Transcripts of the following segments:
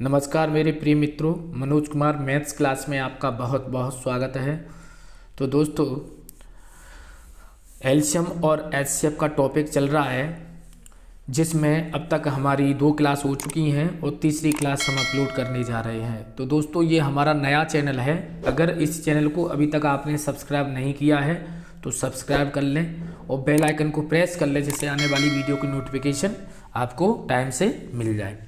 नमस्कार मेरे प्रिय मित्रों, मनोज कुमार मैथ्स क्लास में आपका बहुत बहुत स्वागत है। तो दोस्तों, एलसीएम और एचसीएफ का टॉपिक चल रहा है, जिसमें अब तक हमारी 2 क्लास हो चुकी हैं और तीसरी क्लास हम अपलोड करने जा रहे हैं। तो दोस्तों, ये हमारा नया चैनल है। अगर इस चैनल को अभी तक आपने सब्सक्राइब नहीं किया है तो सब्सक्राइब कर लें और बेल आइकन को प्रेस कर लें, जिससे आने वाली वीडियो की नोटिफिकेशन आपको टाइम से मिल जाए।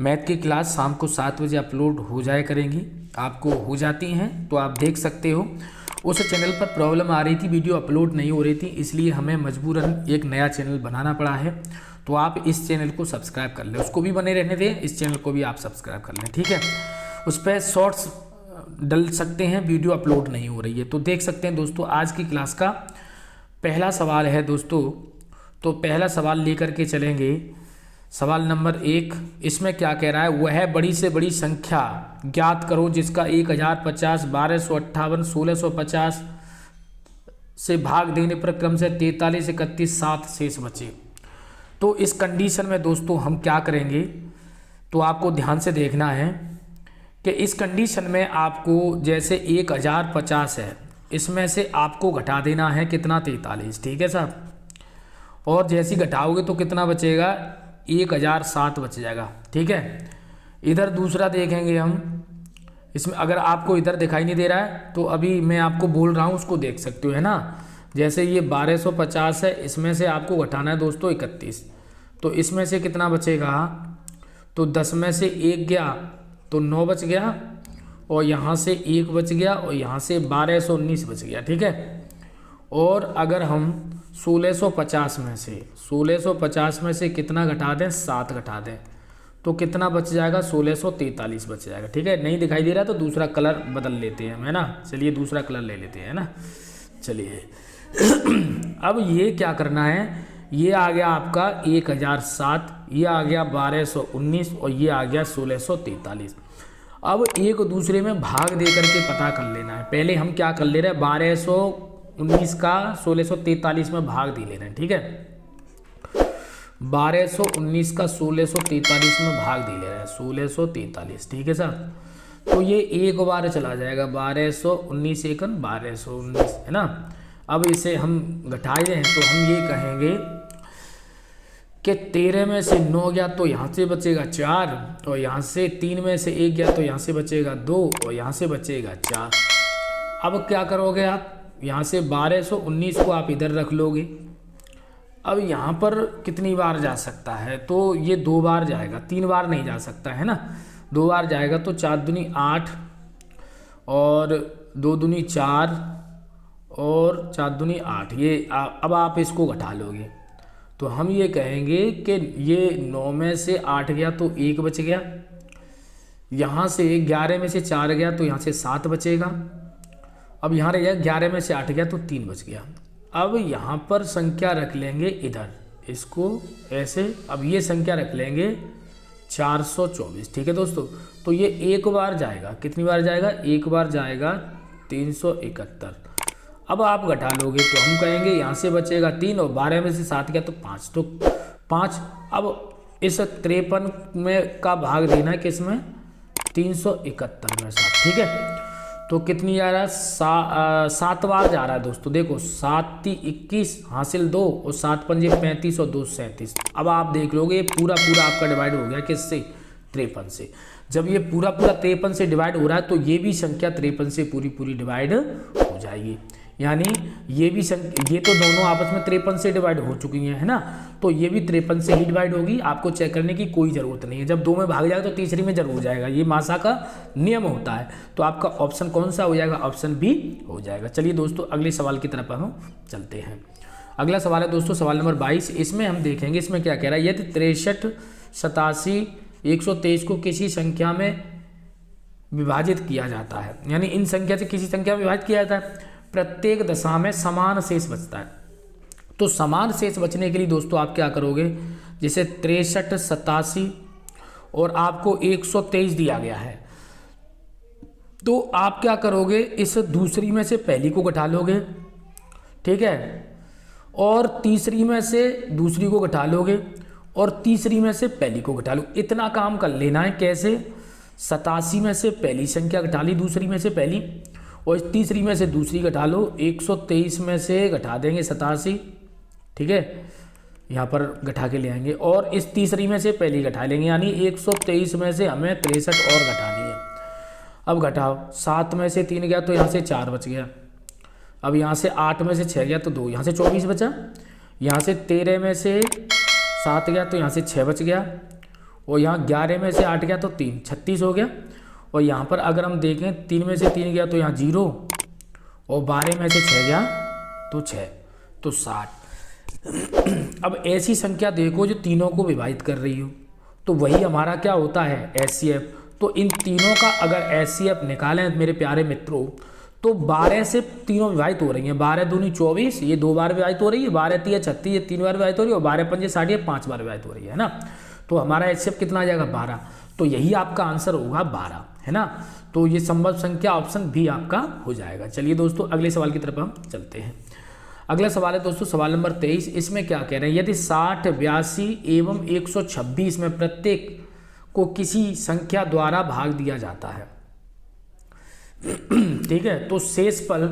मैथ की क्लास शाम को 7 बजे अपलोड हो जाए करेंगी, आपको हो जाती हैं तो आप देख सकते हो। उस चैनल पर प्रॉब्लम आ रही थी, वीडियो अपलोड नहीं हो रही थी, इसलिए हमें मजबूरन एक नया चैनल बनाना पड़ा है। तो आप इस चैनल को सब्सक्राइब कर लें, उसको भी बने रहने दें, इस चैनल को भी आप सब्सक्राइब कर लें, ठीक है। उस पर शॉर्ट्स डल सकते हैं, वीडियो अपलोड नहीं हो रही है। तो देख सकते हैं दोस्तों, आज की क्लास का पहला सवाल है दोस्तों। तो पहला सवाल लेकर के चलेंगे। सवाल नंबर 1, इसमें क्या कह रहा है? वह बड़ी से बड़ी संख्या ज्ञात करो जिसका 1050, 1258, 1650 से भाग देने पर क्रम से 43, 31, 7 शेष बचे। तो इस कंडीशन में दोस्तों हम क्या करेंगे, तो आपको ध्यान से देखना है कि इस कंडीशन में आपको जैसे 1050 है, इसमें से आपको घटा देना है कितना? 43, ठीक है साहब। और जैसे घटाओगे तो कितना बचेगा? 1007 बच जाएगा, ठीक है। इधर दूसरा देखेंगे हम, इसमें अगर आपको इधर दिखाई नहीं दे रहा है तो अभी मैं आपको बोल रहा हूँ, उसको देख सकते हो, है ना। जैसे ये 1250 है, इसमें से आपको घटाना है दोस्तों 31, तो इसमें से कितना बचेगा? तो 10 में से 1 गया तो 9 बच गया, और यहाँ से 1 बच गया, और यहाँ से 1219 बच गया, ठीक है। और अगर हम 1650 में से कितना घटा दें? 7 घटा दें, तो कितना बच जाएगा? 1643 बच जाएगा, ठीक है। नहीं दिखाई दे रहा तो दूसरा कलर बदल लेते हैं, है ना। चलिए दूसरा कलर ले लेते हैं, है ना। चलिए अब ये क्या करना है, ये आ गया आपका 1007, ये आ गया 1219, और ये आ गया 1643। अब एक दूसरे में भाग दे करके पता कर लेना है। पहले हम क्या कर ले रहे हैं, 1219 का 1643 में भाग दे ले रहे हैं, ठीक है। 1219 का 1643 में भाग दे ले रहे हैं, 1643, ठीक है सर। तो ये एक बार चला जाएगा, 1219 एकन 1219, है ना। अब इसे हम घटाए हैं तो हम ये कहेंगे कि 13 में से 9 गया तो यहाँ से बचेगा 4, और यहाँ से 3 में से 1 गया तो यहाँ से बचेगा 2, और यहाँ से बचेगा 4। अब क्या करोगे आप? यहाँ से 1219 को आप इधर रख लोगे। अब यहाँ पर कितनी बार जा सकता है? तो ये 2 बार जाएगा, 3 बार नहीं जा सकता, है ना। 2 बार जाएगा तो 4 दूनी 8, और 2 दूनी 4, और 4 दूनी 8। ये अब आप इसको घटा लोगे तो हम ये कहेंगे कि ये 9 में से 8 गया तो 1 बच गया, यहाँ से 11 में से 4 गया तो यहाँ से 7 बचेगा। अब यहाँ रह गया 11 में से 8 गया तो 3 बच गया। अब यहाँ पर संख्या रख लेंगे इधर, इसको ऐसे। अब ये संख्या रख लेंगे 424, ठीक है दोस्तों। तो ये एक बार जाएगा, कितनी बार जाएगा? एक बार जाएगा 371। अब आप घटा लोगे तो हम कहेंगे यहाँ से बचेगा 3, और 12 में से 7 गया तो 5, तो 5। अब इस 53 में का भाग देना है किसमें? 371 में साहब, ठीक है। तो कितनी जा रहा है? 7 बार जा रहा है दोस्तों। देखो 7 × 21 हासिल 2, और 7 × 5 = 35, और 2 × 37। अब आप देख लोगे पूरा आपका डिवाइड हो गया किससे? 53 से। जब ये पूरा 53 से डिवाइड हो रहा है तो ये भी संख्या 53 से पूरी डिवाइड हो जाएगी। यानी ये भी ये तो दोनों आपस में 53 से डिवाइड हो चुकी हैं, है ना। तो ये भी 53 से ही डिवाइड होगी, आपको चेक करने की कोई ज़रूरत नहीं है। जब 2 में भाग जाएगा तो तीसरी में जरूर हो जाएगा, ये मासा का नियम होता है। तो आपका ऑप्शन कौन सा हो जाएगा? ऑप्शन बी हो जाएगा। चलिए दोस्तों, अगले सवाल की तरफ हम चलते हैं। अगला सवाल है दोस्तों सवाल नंबर 22। इसमें हम देखेंगे, इसमें क्या कह रहा है? यदि 63, 87, 123 को किसी संख्या में विभाजित किया जाता है, यानी इन संख्या से किसी संख्या में विभाजित किया जाता है, प्रत्येक दशा में समान शेष बचता है। तो समान शेष बचने के लिए दोस्तों आप क्या करोगे? जैसे 63, 87 और आपको 123 दिया गया है, तो आप क्या करोगे? इस दूसरी में से पहली को घटा लोगे, ठीक है, और तीसरी में से दूसरी को घटा लोगे, और तीसरी में से पहली को घटा लो। इतना काम कर लेना है। कैसे? 87 में से पहली संख्या घटा ली दूसरी में से पहली, और इस तीसरी में से दूसरी घटा लो। 123 में से घटा देंगे 87, ठीक है, यहाँ पर घटा के ले आएंगे, और इस तीसरी में से पहली घटा लेंगे, यानी 123 में से हमें 63 और घटानी है। अब घटाओ, 7 में से 3 गया तो यहाँ से 4 बच गया। अब यहाँ से 8 में से 6 गया तो 2, यहाँ से 24 बचा। यहाँ से 13 में से 7 गया तो यहाँ से 6 बच गया, और यहाँ 11 में से 8 गया तो 3, 36 हो गया। और यहाँ पर अगर हम देखें 3 में से 3 गया तो यहाँ 0, और 12 में से 6 गया तो 6, तो 60। अब ऐसी संख्या देखो जो तीनों को विभाजित कर रही हो, तो वही हमारा क्या होता है, HCF। तो इन तीनों का अगर HCF निकालें मेरे प्यारे मित्रों, तो 12 से तीनों विभाजित हो रही हैं। 12 दूनी 24, ये 2 बार विभाजित हो रही है। 12 तिया 36, ये 3 बार विभाजित हो रही है। और 12 पंजे 60, ये 5 बार विभाजित हो रही है ना। तो हमारा HCF कितना आ जाएगा, 12। तो यही आपका आंसर होगा 12, है ना। तो ये संभव संख्या ऑप्शन भी आपका हो जाएगा। चलिए दोस्तों अगले सवाल की तरफ हम चलते हैं। अगला सवाल है दोस्तों सवाल नंबर 23। इसमें क्या कह रहे हैं, यदि 60, 82 एवं 126 में प्रत्येक को किसी संख्या द्वारा भाग दिया जाता है, ठीक है, तो शेष फल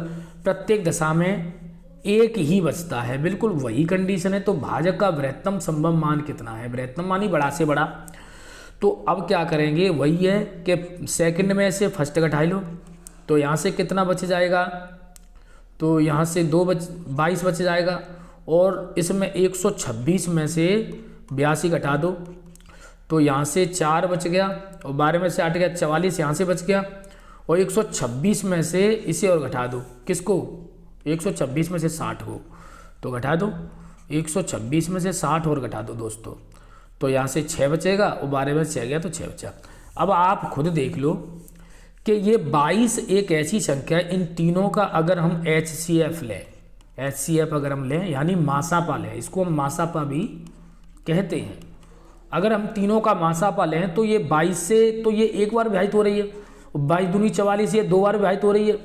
प्रत्येक दशा में एक ही बचता है। बिल्कुल वही कंडीशन है। तो भाजक का बृहत्तम संभव मान कितना है, बृहत्तम मान ही बड़ा से बड़ा। तो अब क्या करेंगे, वही है कि सेकंड में से फर्स्ट घटाई लो, तो यहाँ से कितना बच जाएगा, तो यहाँ से 22 बच जाएगा। और इसमें 126 में से 82 घटा दो, तो यहाँ से 4 बच गया, और 12 में से 8 गया 44, यहाँ से बच गया। और 126 में से इसे और घटा दो, किसको, 126 में से 60 को, तो घटा दो 126 में से 60 और घटा दो दोस्तों, तो यहाँ से 6 बचेगा, और 12 में से 6 गया तो 6 बचा। अब आप खुद देख लो कि ये 22 एक ऐसी संख्या है, इन तीनों का अगर हम HCF लें, HCF अगर हम लें यानी मासापा लें, इसको हम मासापा भी कहते हैं। अगर हम तीनों का मासापा लें तो ये 22 से, तो ये एक बार विभाजित हो रही है, 22 दूनी 44, ये 2 बार विभाजित हो रही है,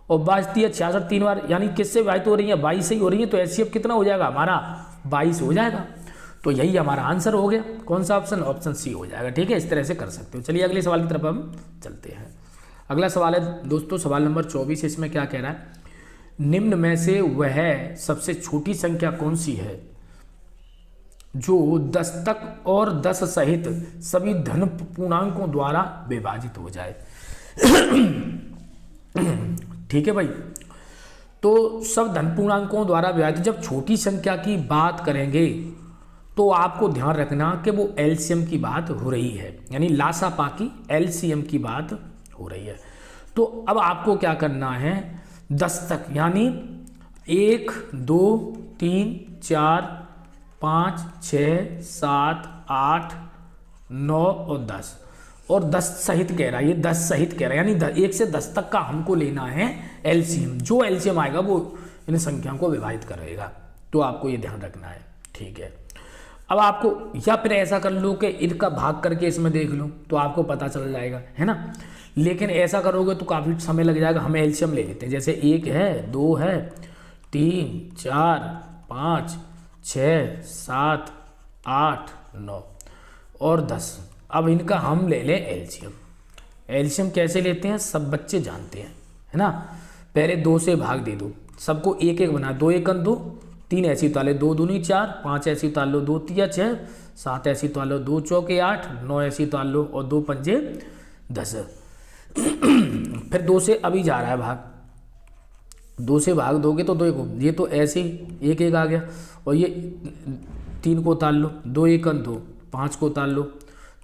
और 22 तिया 66 3 बार, यानी किससे विभाजित हो रही है, 22 से ही हो रही है। तो HCF कितना हो जाएगा हमारा, 22 हो जाएगा। तो यही हमारा आंसर हो गया। कौन सा ऑप्शन, ऑप्शन सी हो जाएगा, ठीक है। इस तरह से कर सकते हो। चलिए अगले सवाल की तरफ हम चलते हैं। अगला सवाल है दोस्तों सवाल नंबर 24। इसमें क्या कह रहा है, निम्न में से वह सबसे छोटी संख्या कौन सी है जो 10 तक और 10 सहित सभी धन पूर्णांकों द्वारा विभाजित हो जाए। ठीक है भाई, तो सब धन पूर्णांकों द्वारा विभाजित। जब छोटी संख्या की बात करेंगे तो आपको ध्यान रखना कि वो LCM की बात हो रही है, यानी लासापा की LCM की बात हो रही है। तो अब आपको क्या करना है, 10 तक यानी 1 2 3 4 5 6 7 8 9 और 10, और 10 सहित कह रहा है, ये 10 सहित कह रहा है, यानी 1 से 10 तक का हमको लेना है LCM। जो LCM आएगा वो इन संख्याओं को विभाजित करेगा। तो आपको ये ध्यान रखना है, ठीक है। अब आपको, या फिर ऐसा कर लो कि इनका भाग करके इसमें देख लो तो आपको पता चल जाएगा, है ना। लेकिन ऐसा करोगे तो काफ़ी समय लग जाएगा। हम LCM ले लेते हैं, जैसे 1 है, 2 है, 3 4 5 6 7 8 9 और 10। अब इनका हम ले लें LCM। LCM कैसे लेते हैं, सब बच्चे जानते हैं, है ना। पहले 2 से भाग दे दो, सबको 1 1 बना, 2 1 2, 3 ऐसी उतार लो, 2 दूनी 4, 5 ऐसी उतार लो, 2 तिया 6, 7 ऐसी उतार लो, 2 चौके 8, 9 ऐसी उतार लो, और 2 पंजे 10। फिर 2 से अभी जा रहा है भाग, 2 से भाग दोगे तो 2 1, ये तो ऐसे ही 1 1 आ गया। और ये 3 को उतार लो, 2 1 2, 5 को उतार लो,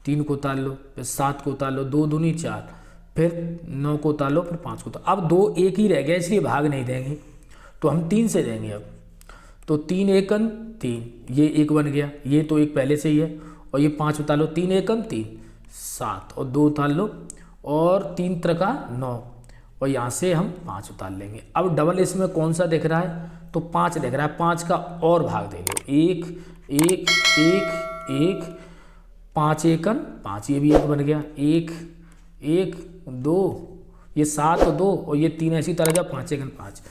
3 को उतार लो, फिर 7 को उतार लो, 2 दूनी 4, फिर 9 को उतार लो, फिर 5 को उतार। अब 2 1 ही रह गया, इसलिए भाग नहीं देंगे, तो हम 3 से देंगे। अब तो 3 1 3, ये 1 बन गया, ये तो 1 पहले से ही है। और ये 5 उतार लो, 3 1 3 7, और 2 उतार लो, और 3 3 9, और यहाँ से हम 5 उतार लेंगे। अब डबल इसमें कौन सा दिख रहा है, तो 5 दिख रहा है। 5 का और भाग दे लो, 1 1 1 1, 5 1 5, ये भी 1 बन गया, 1 1 2, ये 7 2, और ये 3 ऐसी तरह जा, 5 1 5।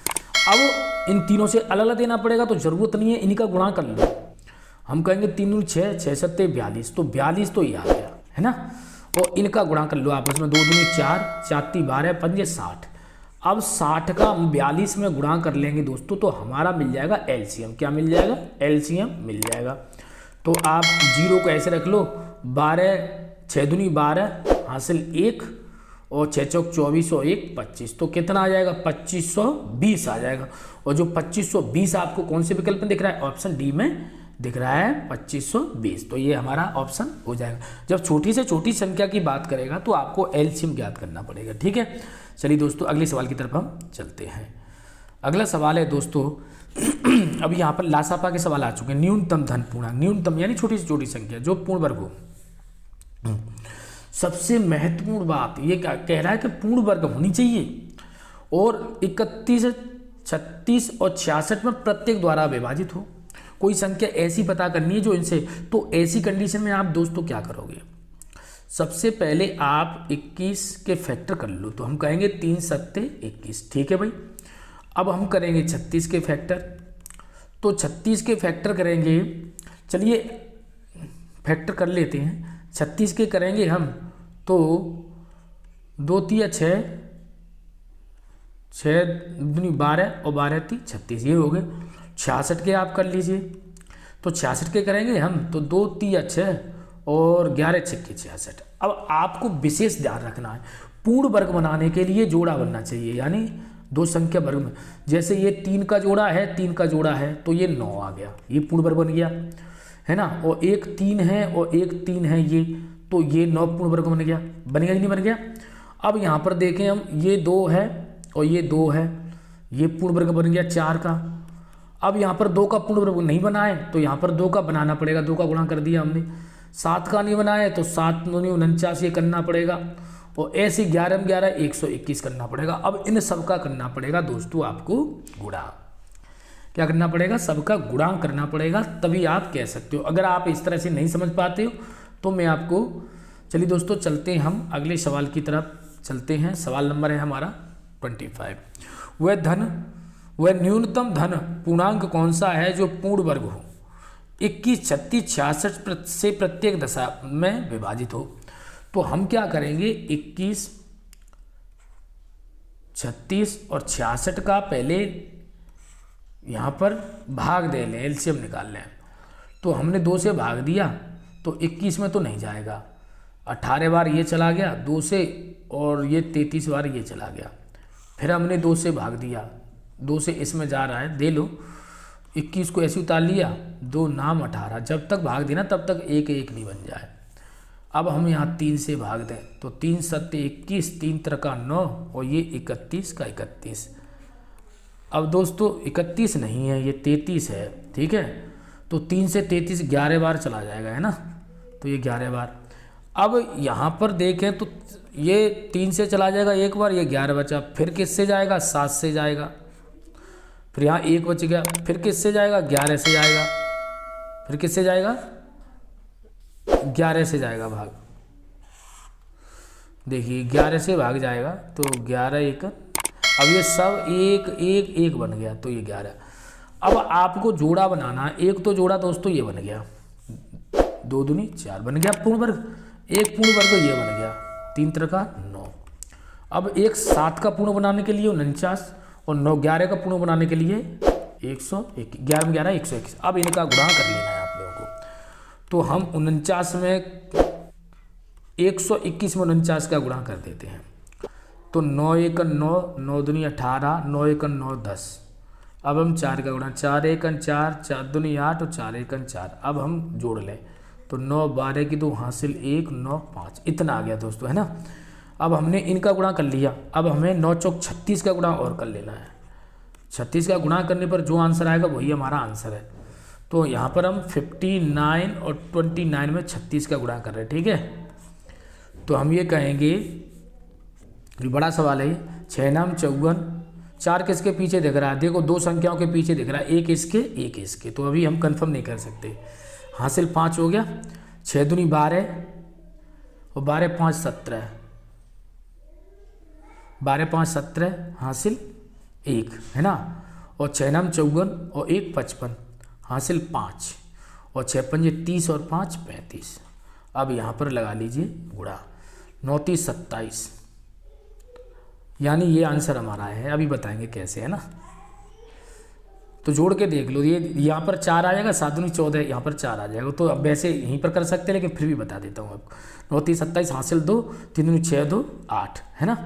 अब इन तीनों से अलग अलग देना पड़ेगा, तो जरूरत नहीं है, इनका गुणा कर लो। हम कहेंगे 3 6 6 7 42, तो 42 तो ये आ गया, है ना। और इनका गुणा कर लो आपस में, 2 दूनी 4, 4 × 12, 5 × 60। अब 60 का 42 में गुणा कर लेंगे दोस्तों तो हमारा मिल जाएगा एलसीएम। क्या मिल जाएगा? एलसीएम मिल जाएगा। तो आप 0 को ऐसे रख लो, 12 6 दूनी 12 हासिल 1 और 6 चौक 24 और 1 25, तो कितना आ जाएगा? 2520 आ जाएगा। और जो 2520 आपको कौन से विकल्प में दिख रहा है? ऑप्शन डी में दिख रहा है 2520। तो ये हमारा ऑप्शन हो जाएगा। जब छोटी से छोटी संख्या की बात करेगा तो आपको एलसीएम ज्ञात करना पड़ेगा। ठीक है, चलिए दोस्तों अगले सवाल की तरफ हम चलते हैं। अगला सवाल है दोस्तों अब यहाँ पर लासापा के सवाल आ चुके हैं। न्यूनतम धन पूर्णांक, न्यूनतम यानी छोटी से छोटी संख्या जो पूर्ण वर्ग हो। सबसे महत्वपूर्ण बात ये क्या कह रहा है कि पूर्ण वर्ग होनी चाहिए और 31, 36 और 66 में प्रत्येक द्वारा विभाजित हो। कोई संख्या ऐसी पता करनी है जो इनसे, तो ऐसी कंडीशन में आप दोस्तों क्या करोगे? सबसे पहले आप 21 के फैक्टर कर लो, तो हम कहेंगे 3 × 7 = 21। ठीक है भाई। अब हम करेंगे 36 के फैक्टर, तो 36 के फैक्टर करेंगे। चलिए फैक्टर कर लेते हैं। 36 के करेंगे हम तो 2 × 3 = 6, 6 दूनी 12 और 12 × 3 = 36, ये हो गए। 66 के आप कर लीजिए, तो 66 के करेंगे हम तो 2 × 3 = 6 और 11 × 6 = 66। अब आपको विशेष ध्यान रखना है, पूर्ण वर्ग बनाने के लिए जोड़ा बनना चाहिए, यानी दो संख्या वर्ग में। जैसे ये 3 का जोड़ा है, 3 का जोड़ा है तो ये 9 आ गया, ये पूर्ण वर्ग बन गया है ना। और एक 3 है और एक 3 है, ये तो ये 9 पूर्ण वर्ग बन गया। बनेगा कि नहीं बन गया? अब यहाँ पर देखें हम, ये 2 है और ये 2 है, ये पूर्ण वर्ग बन गया 4 का। अब यहाँ पर 2 का पूर्ण वर्ग नहीं बना है तो यहाँ पर 2 का बनाना पड़ेगा, 2 का गुणा कर दिया हमने। 7 का नहीं बनाया है तो 7 × 9 = 49 ये करना पड़ेगा। और ऐसे 11 × 11 = 121 करना पड़ेगा। अब इन सब का करना पड़ेगा दोस्तों आपको गुणा। क्या करना पड़ेगा? सबका गुणा करना पड़ेगा, तभी आप कह सकते हो। अगर आप इस तरह से नहीं समझ पाते हो तो मैं आपको, चलिए दोस्तों चलते हैं हम अगले सवाल की तरफ चलते हैं। सवाल नंबर है हमारा 25। वह न्यूनतम धन पूर्णांक कौन सा है जो पूर्ण वर्ग हो, 21, 36, 66 से प्रत्येक दशा में विभाजित हो। तो हम क्या करेंगे, 21, 36 और 66 का पहले यहाँ पर भाग दे लें, एलसीएम निकाल लें। तो हमने 2 से भाग दिया तो 21 में तो नहीं जाएगा, 18 बार ये चला गया 2 से, और ये 33 बार ये चला गया। फिर हमने 2 से भाग दिया, 2 से इसमें जा रहा है, दे लो 21 को ऐसे उतार लिया, 2 नाम 18, जब तक भाग देना तब तक 1 1 नहीं बन जाए। अब हम यहाँ 3 से भाग दें तो 3 × 7 = 21, 3 × 3 = 9 और ये 31 का 31। अब दोस्तों 31 नहीं है, ये 33 है। ठीक है, तो 3 से 33 11 बार चला जाएगा, है ना, तो ये 11 बार। अब यहाँ पर देखें तो ये 3 से चला जाएगा 1 बार, ये 11 बचा, फिर किससे जाएगा? 7 से जाएगा, फिर यहाँ 1 बच गया, फिर किससे जाएगा? 11 से जाएगा, फिर किससे जाएगा? 11 से जाएगा भाग। देखिए 11 से भाग जाएगा तो 11 1, अब ये सब 1 1 1 बन गया, तो ये 11। अब आपको जोड़ा बनाना है, एक तो जोड़ा दोस्तों ये बन गया, 2 दूनी 4 बन गया पूर्ण वर्ग, एक पूर्ण वर्ग ये बन गया 3 × 3 = 9। अब एक 7 का पूर्ण बनाने के लिए 49 और 9 11 का पूर्ण बनाने के लिए 101, 11 × 11 = 121। अब इनका गुणा कर लेना है आप लोगों को। तो हम 49 में 121 में 49 का गुणा कर देते हैं, तो 9 1 9, 9 दूनी 18, 9 1 9 10। अब हम 4 का गुणा, 4 1 4, 4 दूनी 8 और 4 1 4। अब हम जोड़ लें तो 9 12 की 2 हासिल 1, 9 5, इतना आ गया दोस्तों, है ना। अब हमने इनका गुणा कर लिया, अब हमें 9 चौक 36 का गुणा और कर लेना है। 36 का गुणा करने पर जो आंसर आएगा वही हमारा आंसर है। तो यहाँ पर हम 59 और 29 में 36 का गुणा कर रहे हैं। ठीक है, तो हम ये कहेंगे, ये बड़ा सवाल है, 6 नाम 54, 4 किसके पीछे दिख रहा है? देखो 2 संख्याओं के पीछे दिख रहा है, एक इसके एक इसके, तो अभी हम कंफर्म नहीं कर सकते। हासिल 5 हो गया, 6 दूनी 12 और 12 5 17, 12 5 17 हासिल 1, है ना। और 6 नाम 54 और 1 55 हासिल 5 और 6 5 30 और 5 35। अब यहाँ पर लगा लीजिए गुणा, 9 3 27, यानी ये आंसर हमारा है। अभी बताएंगे कैसे, है ना। तो जोड़ के देख लो, ये यहाँ पर 4 आ जाएगा, 7 दूनी 14, यहाँ पर 4 आ जाएगा। तो अब वैसे यहीं पर कर सकते हैं, लेकिन फिर भी बता देता हूँ आपको। 9 3 27 हासिल 2, 3 दूनी 6 2 8, है ना।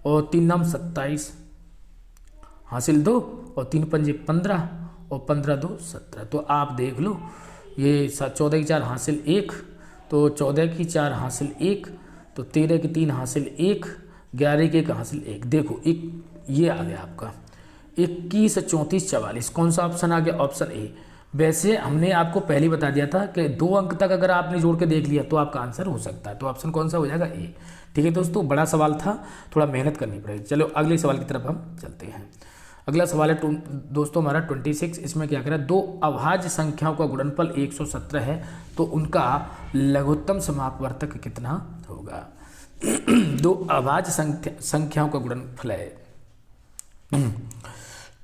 और 3 9 27 हासिल 2, और 3 5 15, और 15 2 17। तो आप देख लो, ये 14 की 4 हासिल 1, तो 14 की 4 हासिल 1, तो 13 की 3 हासिल 1, 11 की 1 हासिल 1। देखो एक ये आ गया आपका 21 34 44। कौन सा ऑप्शन आ गया? Option A. वैसे हमने आपको पहले ही बता दिया था कि 2 अंक तक अगर आपने जोड़ के देख लिया तो आपका आंसर हो सकता है। तो ऑप्शन कौन सा हो जाएगा? ए। ठीक है दोस्तों, बड़ा सवाल था, थोड़ा मेहनत करनी पड़ेगी। चलो अगले सवाल की तरफ हम चलते हैं। अगला सवाल है दोस्तों हमारा 26। इसमें क्या करें, 2 अभाज्य संख्याओं का गुणनफल 117 है, तो उनका लघुत्तम समापवर्तक कितना होगा? 2 अभाज्य संख्याओं का गुणनफल है।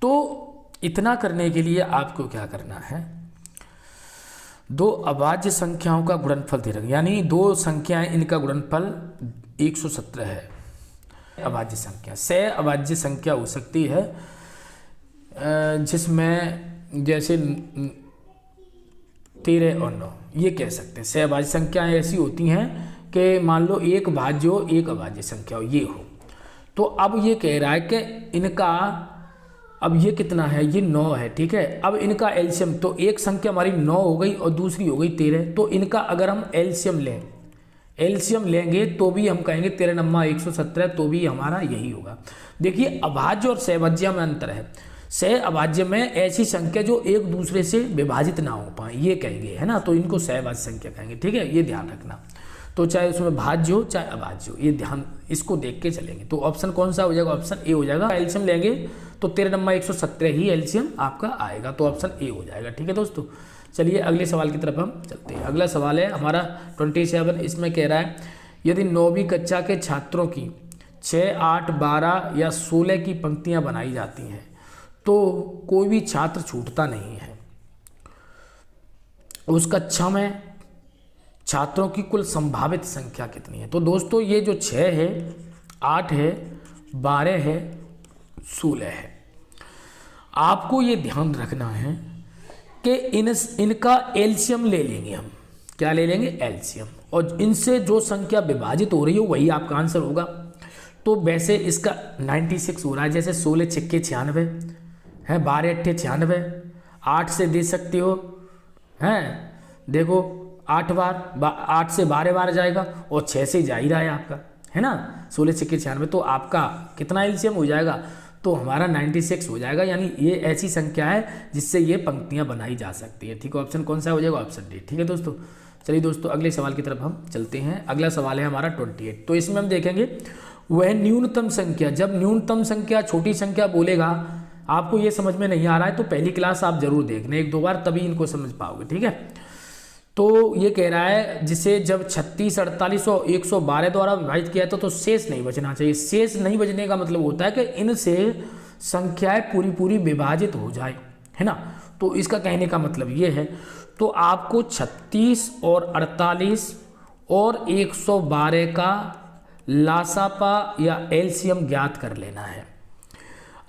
तो इतना करने के लिए आपको क्या करना है, 2 अभाज्य संख्याओं का गुणनफल दे रखा, यानी 2 संख्याएं, इनका गुणनफल 117 है। अभाज्य संख्या, सह अभाज्य संख्या हो सकती है जिसमें जैसे 13 और 9, ये कह सकते हैं। सह अभाज्य संख्याएं ऐसी होती हैं कि मान लो एक भाज्य हो, एक अभाज्य संख्या हो, ये हो। तो अब ये कह रहा है कि इनका, अब ये कितना है, ये 9 है, ठीक है। अब इनका एलसीएम, तो एक संख्या हमारी 9 हो गई और दूसरी हो गई 13, तो इनका अगर हम एलसीएम लेंगे तो भी हम कहेंगे 13 नम्मा 117, तो भी हमारा यही होगा। देखिए अभाज्य और सहभाज्य में अंतर है। सह अभाज्य में ऐसी संख्या जो एक दूसरे से विभाजित ना हो पाए, ये कहेंगे, है ना, तो इनको सहभाज्य संख्या कहेंगे। ठीक है, ये ध्यान रखना। तो चाहे उसमें भाज्य हो चाहे अभाज्य हो, ये ध्यान, इसको देख के चलेंगे। तो ऑप्शन कौन सा हो जाएगा? ऑप्शन ए हो जाएगा। एलसीएम लेंगे तो 13 नम्मा 117 ही एलसीएम आपका आएगा, तो ऑप्शन ए हो जाएगा। ठीक है दोस्तों, चलिए अगले सवाल की तरफ हम चलते हैं। अगला सवाल है हमारा 27। इसमें कह रहा है, यदि 9वीं कक्षा के छात्रों की 6 8 12 या 16 की पंक्तियां बनाई जाती हैं तो कोई भी छात्र छूटता नहीं है। उसका क्षम है, छात्रों की कुल संभावित संख्या कितनी है? तो दोस्तों ये जो 6 है, 8 है, 12 है, 16 है, आपको ये ध्यान रखना है कि इनका एलसीएम ले लेंगे हम। क्या ले लेंगे? एलसीएम। और इनसे जो संख्या विभाजित हो रही है वही आपका आंसर होगा। तो वैसे इसका 96 हो रहा है, जैसे 16 6 96 है, 12 8 96, 8 से दे सकते हो, हैं, देखो 8 बार 8 से 12 बार जाएगा और 6 से जा ही रहा है आपका, है ना, 16 6 96। तो आपका कितना एलसीएम हो जाएगा? तो हमारा 96 हो जाएगा। यानी ये ऐसी संख्या है जिससे ये पंक्तियां बनाई जा सकती है। ठीक है, ऑप्शन कौन सा हो जाएगा? Option D. ठीक है दोस्तों, चलिए दोस्तों अगले सवाल की तरफ हम चलते हैं। अगला सवाल है हमारा 28। तो इसमें हम देखेंगे वह न्यूनतम संख्या, जब न्यूनतम संख्या छोटी संख्या बोलेगा, आपको ये समझ में नहीं आ रहा है तो पहली क्लास आप जरूर देखना 1 2 बार, तभी इनको समझ पाओगे। ठीक है, तो ये कह रहा है जिसे जब 36 48 और 112 द्वारा विभाजित किया था तो शेष नहीं बचना चाहिए। शेष नहीं बचने का मतलब होता है कि इनसे संख्याएं पूरी पूरी विभाजित हो जाए, है ना। तो इसका कहने का मतलब ये है, तो आपको 36 और 48 और 112 का लासापा या एलसीएम ज्ञात कर लेना है।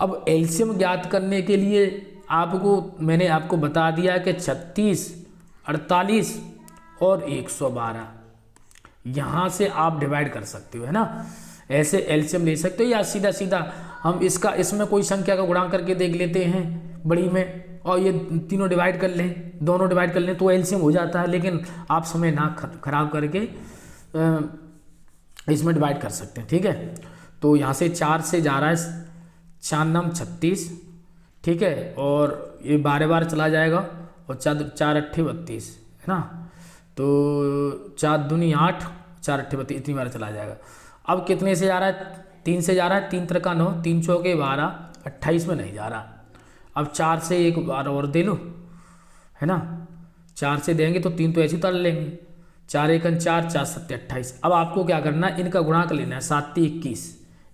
अब एलसीएम ज्ञात करने के लिए मैंने आपको बता दिया कि 36 48 और 112 यहाँ से आप डिवाइड कर सकते हो, है ना। ऐसे एलसीएम ले सकते हो या सीधा सीधा हम इसमें कोई संख्या का गुणा करके देख लेते हैं बड़ी में, और ये तीनों डिवाइड कर लें, दोनों डिवाइड कर लें तो एलसीएम हो जाता है। लेकिन आप समय ना खराब करके इसमें डिवाइड कर सकते हैं। ठीक है, तो यहाँ से 4 से जा रहा है 4 9 36, ठीक है, और ये 12 बार चला जाएगा और 4 8 32, है ना। तो 4 दूनी 8, 4 8 32, इतनी बार चला जाएगा। अब कितने से जा रहा है? 3 से जा रहा है, 3 3 9, 3 चौके 12, 28 में नहीं जा रहा। अब 4 से एक बार और दे लो, है ना, 4 से देंगे तो 3 तो ऐसे उतार लेंगे, 4 1 4, 4 7 28। अब आपको क्या करना है, इनका गुणा कर लेना है, 7 21,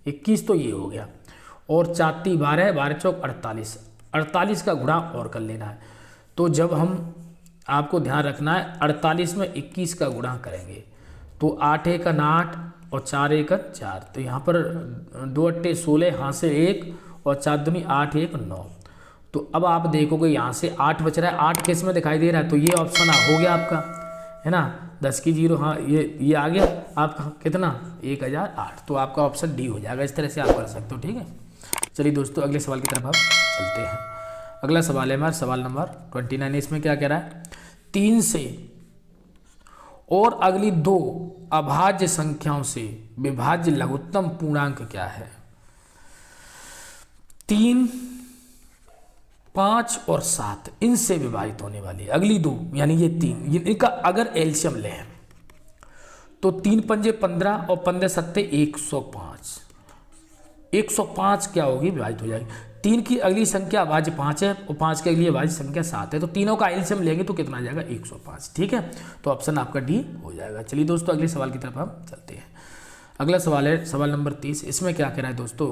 21 तो ये हो गया, और 4 12, 12 चौक 48, 48 का गुणा और कर लेना है। तो जब हम, आपको ध्यान रखना है, 48 में 21 का गुणा करेंगे तो 8 1 8, और 4 1 4, तो यहाँ पर 2 अट्टे 16, यहाँ से 1 और 4 दूनी 8 1 9। तो अब आप देखोगे यहाँ से 8 बच रहा है, 8 केस में दिखाई दे रहा है, तो ये ऑप्शन हो गया आपका, है ना, 10 की 0, हाँ ये आ गया आपका कितना 1008, तो आपका ऑप्शन डी हो जाएगा। इस तरह से आप कर सकते हो, ठीक है। चलिए दोस्तों अगले सवाल की तरफ हम चलते हैं। अगला सवाल है हमारा सवाल नंबर 29। इसमें क्या कह रहा है, 3 से और अगली 2 अभाज्य संख्याओं से विभाज्य लघुत्तम पूर्णांक क्या है। 3, 5 और 7 इनसे विभाजित होने वाली अगली 2, यानी ये 3, इनका अगर एलसीएम लें तो 3 पंजे 15 और 15 सत्ते 105। 105 क्या होगी, विभाजित हो जाएगी। 3 की अगली संख्या अभाज्य 5 है और 5 की अगली अभाज्य संख्या 7 है, तो तीनों का एलसीएम लेंगे तो कितना आ जाएगा 105, ठीक है। तो ऑप्शन आपका डी हो जाएगा। चलिए दोस्तों अगले सवाल की तरफ हम चलते हैं। अगला सवाल है सवाल नंबर 30। इसमें क्या कह रहा है दोस्तों,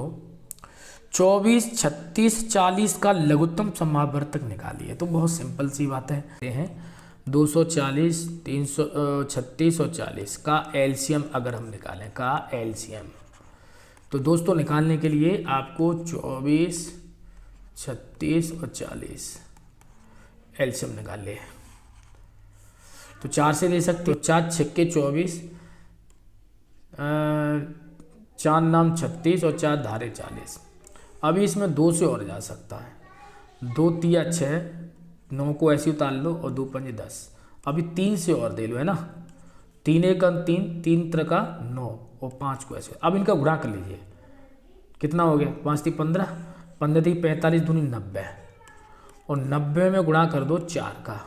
24 36 40 का लघुत्तम समावर्तक निकालिए। तो बहुत सिंपल सी बात है, 240 336 और 40 का एलसीएम अगर हम निकालें, का एलसीएम, तो दोस्तों निकालने के लिए आपको 24 36 और 40 एलसीएम निकाल ले। तो 4 से दे सकते हो, 4 छक्के 24, 4 नाम 36 और 4 धारे 40। अभी इसमें 2 से और जा सकता है, 2 तिया 6, 9 को ऐसे उतार लो और 2 पंजे 10। अभी 3 से और दे लो, है ना, 3 1 3, 3 3 का 9 और 5 को ऐसे। अब इनका गुणा कर लीजिए, कितना हो गया, 5 3 15, 15 3 45 दूनी 90, और 90 में गुणा कर दो 4 का,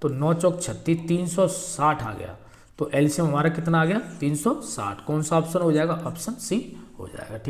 तो 9 चौक 36, 360 आ गया। तो एलसीएम हमारा कितना आ गया 360। कौन सा ऑप्शन हो जाएगा, ऑप्शन सी हो जाएगा, ठीक है।